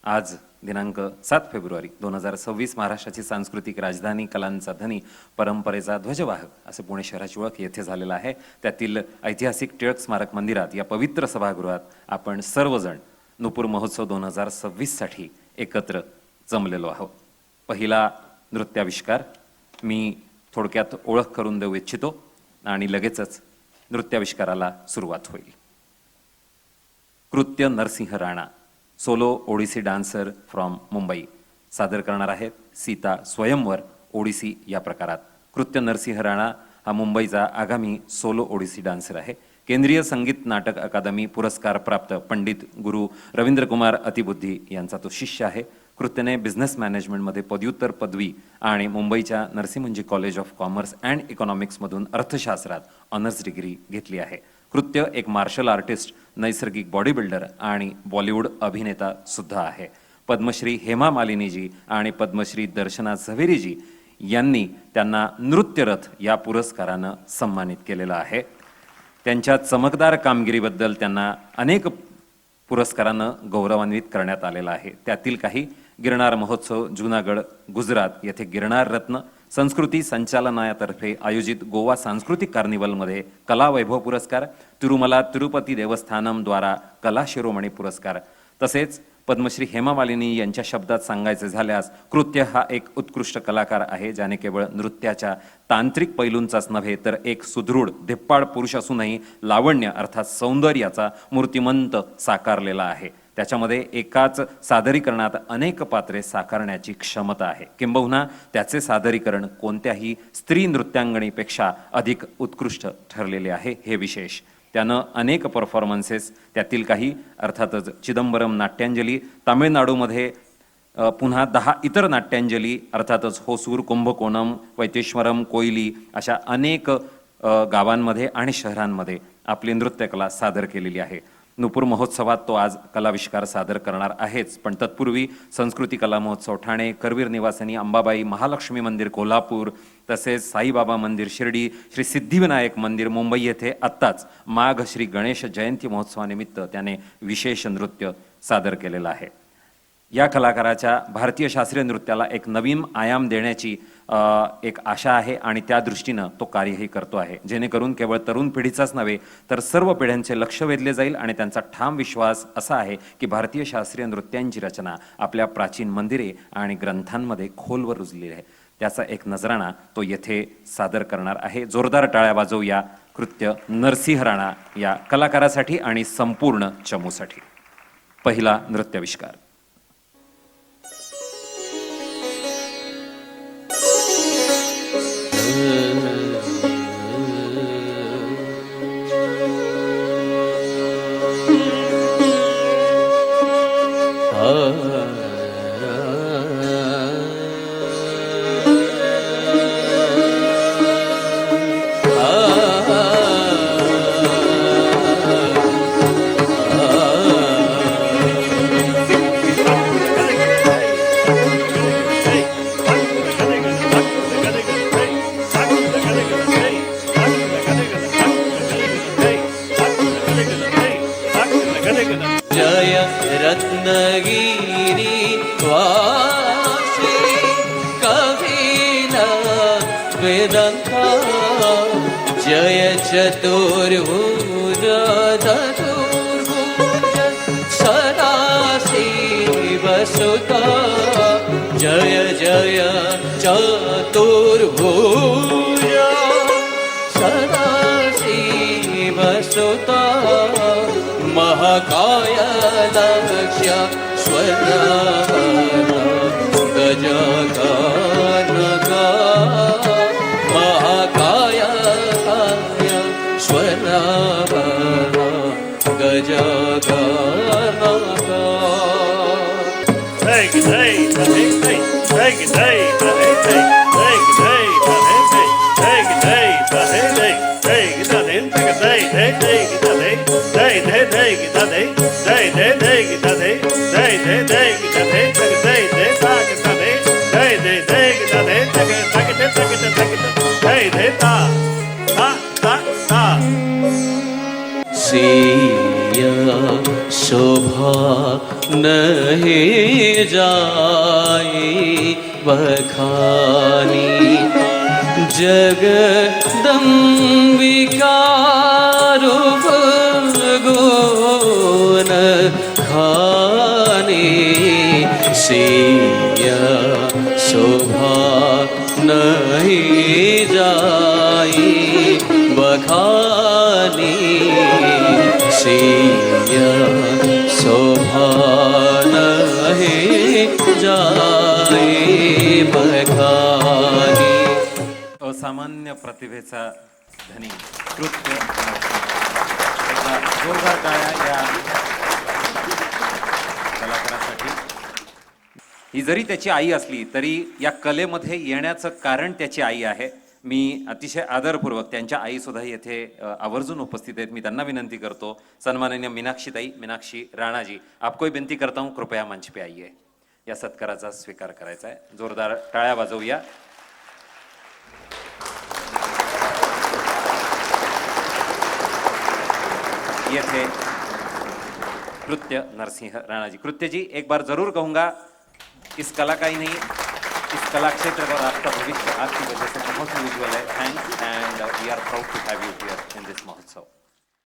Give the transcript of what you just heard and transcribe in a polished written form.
आज दिनांक 7 फेब्रुवारी 2026 महाराष्ट्राची सांस्कृतिक राजधानी, कलांचा धनी, परंपरेचा ध्वजवाहक असे पुणे शहराची ओळख येथे झालेला आहे. त्यातील ऐतिहासिक टिळक स्मारक मंदिरात या पवित्र सभागृहात आपण सर्वजण नुपूर महोत्सव 2026 साठी एकत्र जमलेलो आहोत. पहिला नृत्याविष्कार मी थोडक्यात ओळख करून देऊ इच्छितो आणि लगेचच नृत्याविष्काराला सुरुवात होईल. Kritya Narasimha Rana, solo Odissi dancer from Mumbai, सादर करणार आहेत सीता स्वयंवर ओडिसी या प्रकारात. कृत्य नरसिंह राणा हा मुंबईचा आगामी सोलो ओडिसी डान्सर आहे. केंद्रीय संगीत नाटक अकादमी पुरस्कार प्राप्त पंडित गुरु रवींद्र कुमार अतिबुद्धी यांचा तो शिष्य आहे. कृत्यने बिझनेस मॅनेजमेंटमध्ये पदव्युत्तर पदवी आणि मुंबईच्या नरसिंहजी कॉलेज ऑफ कॉमर्स अँड इकॉनॉमिक्समधून अर्थशास्त्रात ऑनर्स डिग्री घेतली आहे. कृत्य एक मार्शल आर्टिस्ट, नैसर्गिक बॉडी बिल्डर आणि बॉलिवूड अभिनेता सुद्धा आहे. पद्मश्री हेमा मालिनीजी आणि पद्मश्री दर्शना झवेरीजी यांनी त्यांना नृत्यरथ या पुरस्कारानं सन्मानित केलेलं आहे. त्यांच्या चमकदार कामगिरीबद्दल त्यांना अनेक पुरस्कारानं गौरवान्वित करण्यात आलेला आहे. त्यातील काही गिरनार महोत्सव जुनागड गुजरात येथे गिरनार रत्न संस्कृती संचालनालयातर्फे आयोजित गोवा सांस्कृतिक कार्निवलमध्ये कला वैभव पुरस्कार, तिरुमला तिरुपती देवस्थानम द्वारा कला शिरोमणी पुरस्कार, तसेच पद्मश्री हेमा मालिनी यांच्या शब्दात सांगायचे झाल्यास कृत्य हा एक उत्कृष्ट कलाकार आहे, ज्याने केवळ नृत्याच्या तांत्रिक पैलूंचाच नव्हे तर एक सुदृढ धिप्पाड पुरुष असूनही लावण्य अर्थात सौंदर्याचा मूर्तिमंत साकारलेला आहे. त्याच्यामध्ये एकाच सादरीकरणात अनेक पात्रे साकारण्याची क्षमता आहे. किंबहुना त्याचे सादरीकरण कोणत्याही स्त्री नृत्यांगणीपेक्षा अधिक उत्कृष्ट ठरलेले आहे, हे विशेष. त्यानं अनेक परफॉर्मन्सेस, त्यातील काही अर्थातच चिदंबरम नाट्यांजली, तामिळनाडूमध्ये पुन्हा 10 इतर नाट्यांजली अर्थातच होसूर, कुंभकोणम, वैतेश्वरम, कोयली अशा अनेक गावांमध्ये आणि शहरांमध्ये आपली नृत्यकला सादर केलेली आहे. नुपूर महोत्सवात तो आज कलाविष्कार सादर करणार आहेच, पण तत्पूर्वी संस्कृती कला महोत्सव ठाणे, करवीर निवासिनी अंबाबाई महालक्ष्मी मंदिर कोल्हापूर, तसेच साईबाबा मंदिर शिर्डी, श्री सिद्धिविनायक मंदिर मुंबई येथे आत्ताच माघ श्री गणेश जयंती महोत्सवानिमित्त त्याने विशेष नृत्य सादर केलेलं आहे. या कलाकाराच्या भारतीय शास्त्रीय नृत्याला एक नवीन आयाम देण्याची एक आशा आहे आणि त्या दृष्टीनं तो कार्यही करतो आहे, जेणेकरून केवळ तरुण पिढीचाच नव्हे तर सर्व पिढ्यांचे लक्ष वेधले जाईल. आणि त्यांचा ठाम विश्वास असा आहे की भारतीय शास्त्रीय नृत्यांची रचना आपल्या प्राचीन मंदिरे आणि ग्रंथांमध्ये खोलवर रुजलेली आहे. त्याचा एक नजराणा तो येथे सादर करणार आहे. जोरदार टाळ्या वाजवूया कृत्य नरसिंह राणा या कलाकारासाठी आणि संपूर्ण चमूसाठी. पहिला नृत्याविष्कार. जय रत्नगिरी वासी कवीन वेदंता, जय चतुर्भुज चतुर्भुज सदाशिवसुता, जय जय चतुर्भुज सदाशिवसुता, महाकाय लक्ष्य स्वर्ण गजगानगा, महाकाय स्वर्ण गजगानगा. Take it, take it, take it, take Siya शोभा नहीं जाए बखानी जगदम्बिका रूप गुण खानी सिया शोभा नहीं जाए बखानी सिया शोभा नहीं जाए बखानी. असामान्य प्रतिभेचा धनी कृत्य एकदा जोरदार टाळ्या या कलाकारासाठी. ही जरी त्याची आई असली तरी या कलेमध्ये येण्याचं कारण त्याची आई आहे. मी अतिशय आदरपूर्वक त्यांच्या आई सुद्धा येथे आवर्जून उपस्थित आहेत. मी त्यांना विनंती करतो, सन्माननीय मीनाक्षीताई, मीनाक्षी राणा जी, आपको विनंती करता हूं कृपया मंच पे आइए. या सत्काराचा स्वीकार करायचा आहे. जोरदार टाळ्या वाजवूया. ये थे कृत्य नरसिंह राणा जी. कृत्य जी, एक बार जरूर कहूंगा, इस कला का ही नहीं, इस कला क्षेत्र पर आपका भविष्य आपकी वजह से बहुत ही उज्जवल है. Thanks and we are proud to have you here in this महोत्सव.